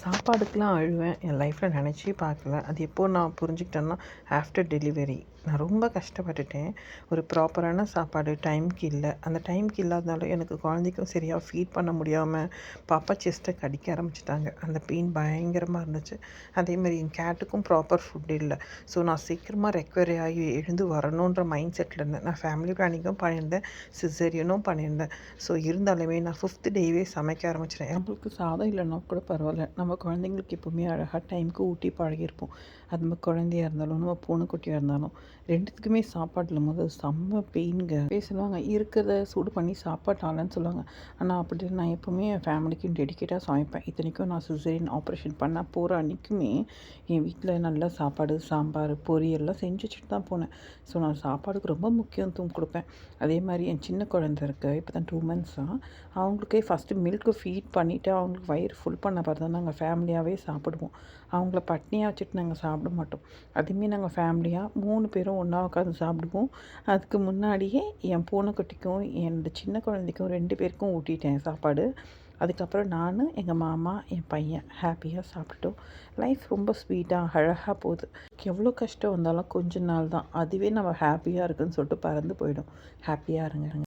சாப்பாடுக்கெலாம் அழுவேன். என் லைஃப்பில் நினச்சே பார்க்கல. அது எப்போ நான் புரிஞ்சுக்கிட்டேன்னா, ஆஃப்டர் டெலிவரி. நான் ரொம்ப கஷ்டப்பட்டுட்டேன். ஒரு ப்ராப்பரான சாப்பாடு டைம்க்கு இல்ல. அந்த டைம்க்கு இல்லாதனால எனக்கு குழந்தைக்கும் சரியா ஃபீட் பண்ண முடியாம, பாப்பா செஸ்ட்ட கடிக்க ஆரம்பிச்சுட்டாங்க. அந்த பெயின் பயங்கரமா இருந்துச்சு. அதேமாரி என் கேட்டுக்கும் ப்ராப்பர் ஃபுட் இல்ல. ஸோ நான் சீக்கிரமா ரெக்கவரி ஆகி எழுந்து வரணுன்ற மைண்ட் செட்டில் இருந்தேன். நான் ஃபேமிலி பிளானிங்கும் பண்ணியிருந்தேன். சிசேரியனும் பண்ணியிருந்தேன். ஸோ இருந்தாலுமே நான் 5த் டேவே சமைக்க ஆரம்பிச்சிட்டேன். நம்மளுக்கு சாதம் இல்லைன்னா கூட பரவாயில்ல. நம்ம குழந்தைங்களுக்கு எப்போவுமே அழகாக டைமுக்கு ஊட்டி பழகியிருப்போம். அது நம்ம குழந்தையா இருந்தாலும் நம்ம பூனைக்குட்டியாக இருந்தாலும் 2த்துக்குமே சாப்பாட்டில் முதல் செம்ம பெயினுங்க. சொல்லுவாங்க இருக்கிறத சூடு பண்ணி சாப்பாட்டாலன்னு சொல்லுவாங்க. ஆனால் அப்படி நான் எப்போவுமே என் ஃபேமிலிக்கு டெடிக்கேட்டாக சமைப்பேன். இத்தனைக்கும் நான் சிசேரியன் ஆப்ரேஷன் பண்ண போகிற அன்றைக்குமே என் வீட்டில் நல்லா சாப்பாடு, சாம்பார், பொரியல்லாம் செஞ்சு வச்சுட்டு தான் போனேன். ஸோ நான் சாப்பாடுக்கு ரொம்ப முக்கியத்துவம் கொடுப்பேன். அதே மாதிரி என் சின்ன குழந்தை இருக்குது, இப்போ தான் 2 மந்த்ஸ் தான். அவங்களுக்கே ஃபஸ்ட்டு மில்க்கு ஃபீட் பண்ணிவிட்டு அவங்களுக்கு வயிறு ஃபுல் பண்ண பிறகு தான் நாங்கள் ஃபேமிலியாகவே சாப்பிடுவோம். அவங்கள பட்னியாக வச்சுட்டு நாங்கள் சாப்பிட மாட்டோம். அதுவுமே நாங்கள் ஃபேமிலியாக 3 பேரும் ஒன்றா உட்காந்து சாப்பிடுவோம். அதுக்கு முன்னாடியே என் பூனைக்குட்டிக்கும் என்னோட சின்ன குழந்தைக்கும் 2 பேருக்கும் ஊட்டிட்டேன் சாப்பாடு. அதுக்கப்புறம் நான், எங்கள் மாமா, என் பையன் ஹாப்பியாக சாப்பிட்டுட்டோம். லைஃப் ரொம்ப ஸ்வீட்டாக அழகாக போகுது. எவ்வளோ கஷ்டம் வந்தாலும் கொஞ்ச நாள் தான். அதுவே நம்ம ஹாப்பியாக இருக்குதுன்னு சொல்லிட்டு பறந்து போயிடும். ஹாப்பியாக இருங்க.